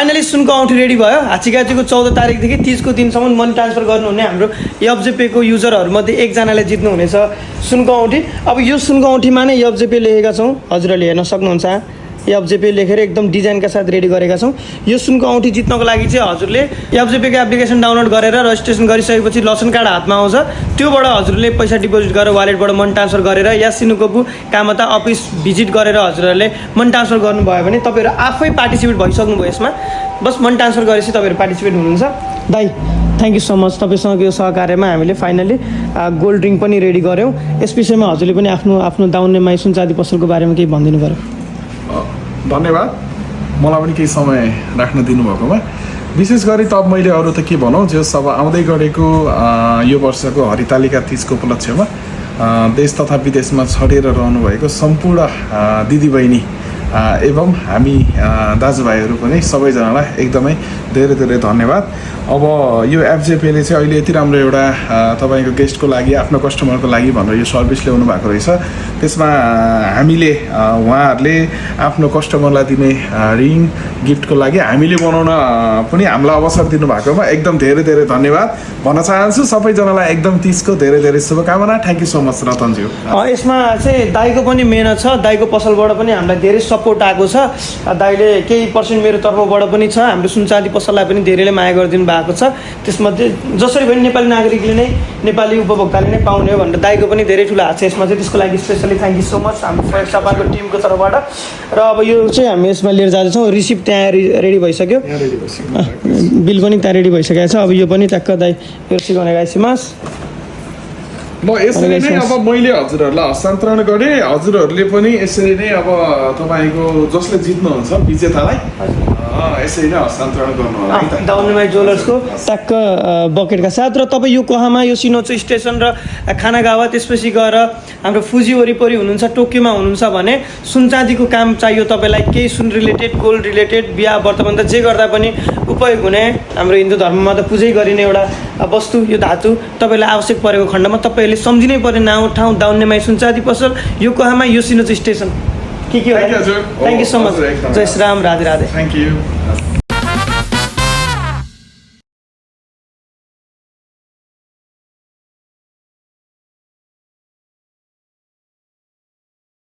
Finally सुनको औँठी ready भयो। हाँचीगाचीको 14 तारिकदेखि 30 को दिनसम्म मनी ट्रान्सफर गर्नुहुने हाम्रो एफजेपेको युजरहरूमध्ये एकजनाले जित्नुहुनेछ सुनको औँठी। अब यो सुनको औँठीमा नै एफजेपे लेखेका छौँ, हजुरहरूले हेर्न सक्नुहुन्छ। एफजेपे लेखेर एकदम डिजाइनका साथ रेडी गरेका छौँ। यो सुनको औँठी जित्नको लागि चाहिँ हजुरले एफजेपेको एप्लिकेसन डाउनलोड गरेर रजिस्ट्रेसन गरिसकेपछि लसन कार्ड हातमा आउँछ। त्योबाट हजुरले पैसा डिपोजिट गरेर वालेटबाट मनी ट्रान्सफर गरेर या सिनुकोको कामता अफिस भिजिट गरेर हजुरहरूले मनी ट्रान्सफर गर्नुभयो भने तपाईँहरू आफै पार्टिसिपेट भइसक्नुभयो यसमा। बस मनी ट्रान्सफर गरेपछि तपाईँहरू पार्टिसिपेट हुनुहुन्छ। दाइ थ्याङ्क यू सो मच, तपाईँसँग यो सहकार्यमा हामीले फाइनली गोल्ड ड्रिङ्क पनि रेडी गऱ्यौँ। यस विषयमा हजुरले पनि आफ्नो दाउन्ने माई सुनचाँदी पसलको बारेमा केही भनिदिनु पऱ्यो। धन्यवाद मलाई पनि केही समय राख्न दिनुभएकोमा। विशेष गरी त मैले अरू त के भनौँ, जो अब आउँदै गरेको यो वर्षको हरितालिका 30 को उपलक्ष्यमा देश तथा विदेशमा छरिएर रहनुभएको सम्पूर्ण दिदीबहिनी एवं हामी दाजुभाइहरू पनि सबैजनालाई एकदमै धेरै धेरै धन्यवाद। अब यो एफजेपेले चाहिँ अहिले यति राम्रो एउटा तपाईँको गेस्टको लागि, आफ्नो कस्टमरको लागि भनेर यो सर्भिस ल्याउनु भएको रहेछ। त्यसमा हामीले उहाँहरूले आफ्नो कस्टमरलाई दिने रिङ गिफ्टको लागि हामीले बनाउन पनि हामीलाई अवसर दिनुभएकोमा एकदम धेरै धेरै धन्यवाद भन्न चाहन्छु। सबैजनालाई एकदम 30 को धेरै धेरै शुभकामना। थ्याङ्क यू सो मच रतनज्यू। यसमा चाहिँ दाइको पनि मेहनत छ, दाइको पसलबाट पनि हामीलाई धेरै सपोर्ट आएको छ। दाइले केही पर्सेन्ट मेरो तर्फबाट पनि छ। हाम्रो सुनचाँदी पसललाई पनि धेरैले माया गरिदिनु भएको छ। त्यसमध्ये जसरी पनि नेपाली नागरिकले नै, नेपाली उपभोक्ताले नै पाउने हो भनेर दाइको पनि धेरै ठुलो हात छ यसमा चाहिँ। त्यसको लागि specially thank you so much हाम्रो फरेक्स जापानको टिमको तर्फबाट। र अब यो चाहिँ हामी यसमा लिएर जाँदैछौँ। रिसिप्ट त्यहाँ रेडी भइसक्यो, बिल पनि त्यहाँ रेडी भइसकेको छ। अब यो पनि ट्याक्क दाइ यो सिकाउने गाइसिमास ल यसरी नै अब मैले हजुरहरूलाई हस्तान्तरण गरेँ। हजुरहरूले पनि यसरी नै अब तपाईँको जसले जित्नुहुन्छ विजेतालाई यसरी नै हस्तान्तरण गर्नु होला है त। दाउनेमाई ज्वेलर्सको ट्याक्क बकेटका साथ। र तपाईँ यो कोहामा, यो सिनोचो स्टेसन र खानागावा त्यसपछि गएर हाम्रो फुजी वरिपरि हुनुहुन्छ, टोकियोमा हुनुहुन्छ भने सुनचाँदीको काम चाहियो तपाईँलाई, केही सुन रिलेटेड, गोल्ड रिलेटेड, बिहा वर्तमान त जे गर्दा पनि उपयोग हुने, हाम्रो हिन्दू धर्ममा त पूजै गरिने एउटा वस्तु यो धातु तपाईँलाई आवश्यक परेको खण्डमा तपाईँहरूले सम्झिनै पर्ने नाउँ ठाउँ दाउनेमाई सुनचाँदी पसल, यो कोहामा, यो सिनोचो स्टेसन। के हो? Thank you so much. जय श्री राम, राधे राधे। Thank you.